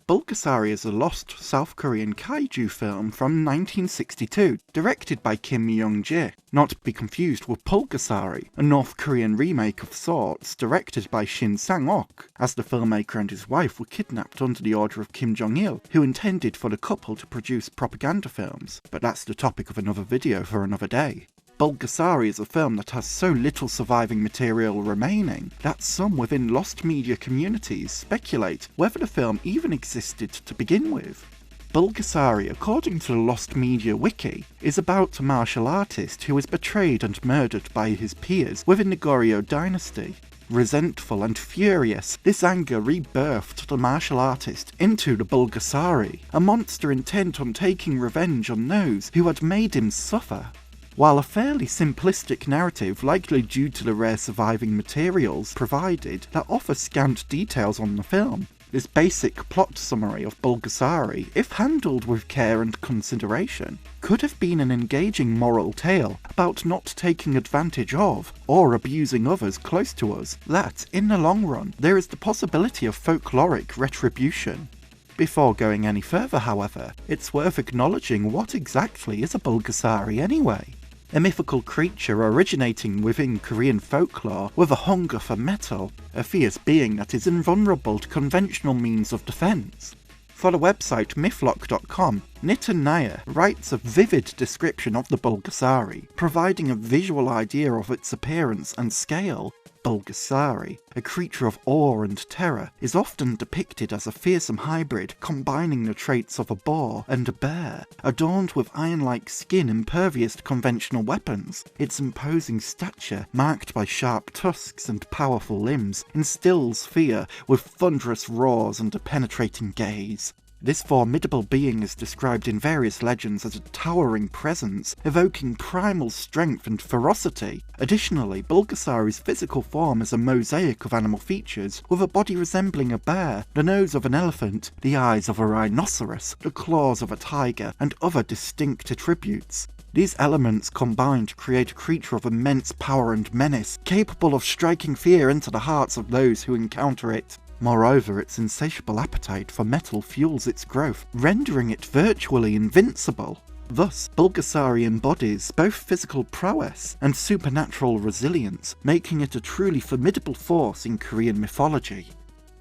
Bulgasari is a lost South Korean kaiju film from 1962, directed by Myeong-je, not to be confused with Bulgasari, a North Korean remake of sorts directed by Shin Sang-ok, as the filmmaker and his wife were kidnapped under the order of Kim Jong-il, who intended for the couple to produce propaganda films, but that's the topic of another video for another day. Bulgasari is a film that has so little surviving material remaining that some within lost media communities speculate whether the film even existed to begin with. Bulgasari, according to the Lost Media Wiki, is about a martial artist who is betrayed and murdered by his peers within the Goryeo dynasty. Resentful and furious, this anger rebirthed the martial artist into the Bulgasari, a monster intent on taking revenge on those who had made him suffer. While a fairly simplistic narrative, likely due to the rare surviving materials provided that offer scant details on the film, this basic plot summary of Bulgasari, if handled with care and consideration, could have been an engaging moral tale about not taking advantage of or abusing others close to us, that, in the long run, there is the possibility of folkloric retribution. Before going any further, however, it's worth acknowledging what exactly is a Bulgasari anyway. A mythical creature originating within Korean folklore with a hunger for metal, a fierce being that is invulnerable to conventional means of defense. For the website mythlock.com, Nitin Nair writes a vivid description of the Bulgasari, providing a visual idea of its appearance and scale. Bulgasari, a creature of awe and terror, is often depicted as a fearsome hybrid combining the traits of a boar and a bear, adorned with iron-like skin impervious to conventional weapons. Its imposing stature, marked by sharp tusks and powerful limbs, instills fear with thunderous roars and a penetrating gaze. This formidable being is described in various legends as a towering presence, evoking primal strength and ferocity. Additionally, Bulgasari's physical form is a mosaic of animal features, with a body resembling a bear, the nose of an elephant, the eyes of a rhinoceros, the claws of a tiger, and other distinct attributes. These elements combined create a creature of immense power and menace, capable of striking fear into the hearts of those who encounter it. Moreover, its insatiable appetite for metal fuels its growth, rendering it virtually invincible. Thus, Bulgasari embodies both physical prowess and supernatural resilience, making it a truly formidable force in Korean mythology.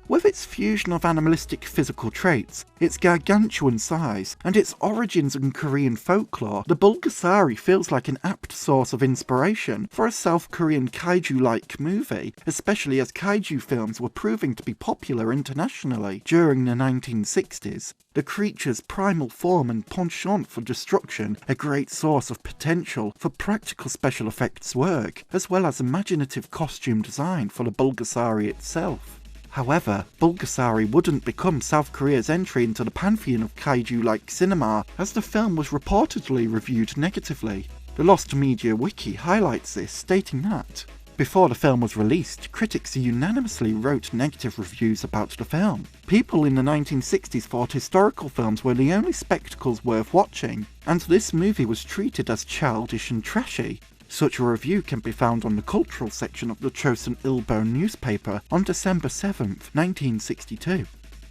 With its fusion of animalistic physical traits, its gargantuan size, and its origins in Korean folklore, the Bulgasari feels like an apt source of inspiration for a South Korean kaiju-like movie, especially as kaiju films were proving to be popular internationally during the 1960s. The creature's primal form and penchant for destruction, a great source of potential for practical special effects work, as well as imaginative costume design for the Bulgasari itself. However, Bulgasari wouldn't become South Korea's entry into the pantheon of kaiju-like cinema, as the film was reportedly reviewed negatively. The Lost Media Wiki highlights this, stating that before the film was released, critics unanimously wrote negative reviews about the film. People in the 1960s thought historical films were the only spectacles worth watching, and this movie was treated as childish and trashy. Such a review can be found on the cultural section of the Chosun Ilbo newspaper on December 7th, 1962.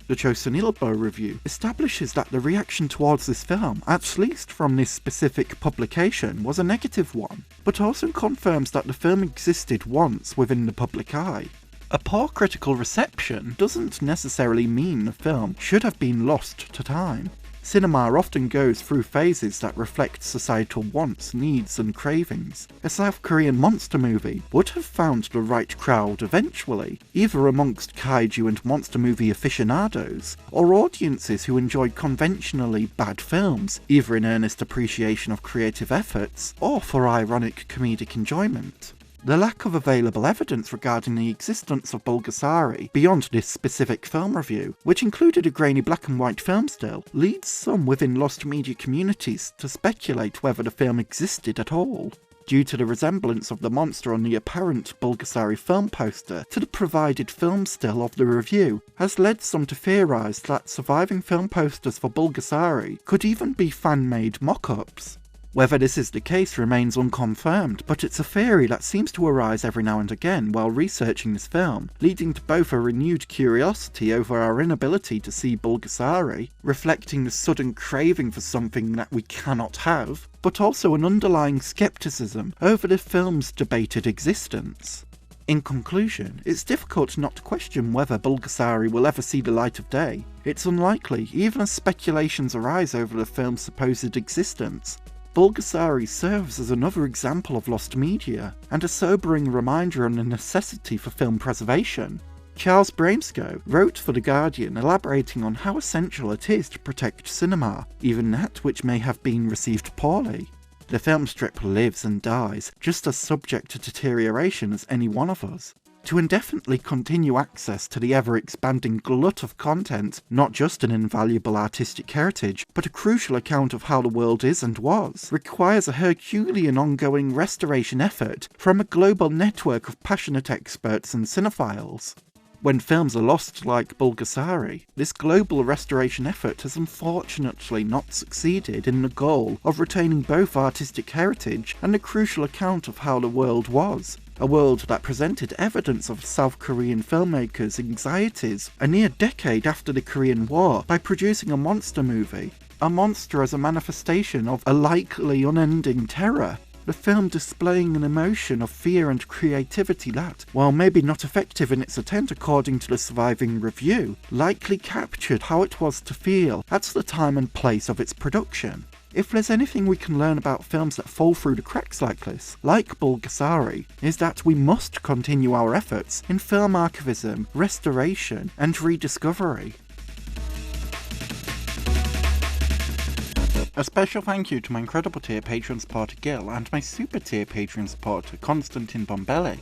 The Chosun Ilbo review establishes that the reaction towards this film, at least from this specific publication, was a negative one, but also confirms that the film existed once within the public eye. A poor critical reception doesn't necessarily mean the film should have been lost to time. Cinema often goes through phases that reflect societal wants, needs, and cravings. A South Korean monster movie would have found the right crowd eventually, either amongst kaiju and monster movie aficionados, or audiences who enjoy conventionally bad films, either in earnest appreciation of creative efforts, or for ironic comedic enjoyment. The lack of available evidence regarding the existence of Bulgasari beyond this specific film review, which included a grainy black and white film still, leads some within lost media communities to speculate whether the film existed at all. Due to the resemblance of the monster on the apparent Bulgasari film poster to the provided film still of the review, has led some to theorise that surviving film posters for Bulgasari could even be fan-made mock-ups. Whether this is the case remains unconfirmed, but it's a theory that seems to arise every now and again while researching this film, leading to both a renewed curiosity over our inability to see Bulgasari, reflecting the sudden craving for something that we cannot have, but also an underlying skepticism over the film's debated existence. In conclusion, it's difficult not to question whether Bulgasari will ever see the light of day. It's unlikely, even as speculations arise over the film's supposed existence. Bulgasari serves as another example of lost media, and a sobering reminder on the necessity for film preservation. Charles Bramesco wrote for The Guardian elaborating on how essential it is to protect cinema, even that which may have been received poorly. The film strip lives and dies, just as subject to deterioration as any one of us. To indefinitely continue access to the ever-expanding glut of content, not just an invaluable artistic heritage, but a crucial account of how the world is and was, requires a Herculean ongoing restoration effort from a global network of passionate experts and cinephiles. When films are lost like Bulgasari, this global restoration effort has unfortunately not succeeded in the goal of retaining both artistic heritage and a crucial account of how the world was. A world that presented evidence of South Korean filmmakers' anxieties a near decade after the Korean War by producing a monster movie. A monster as a manifestation of a likely unending terror. The film displaying an emotion of fear and creativity that, while maybe not effective in its intent according to the surviving review, likely captured how it was to feel at the time and place of its production. If there's anything we can learn about films that fall through the cracks like this, like Bulgasari, is that we must continue our efforts in film archivism, restoration, and rediscovery. A special thank you to my incredible tier patron supporter Gil and my super tier patron supporter Konstantin Bombelli.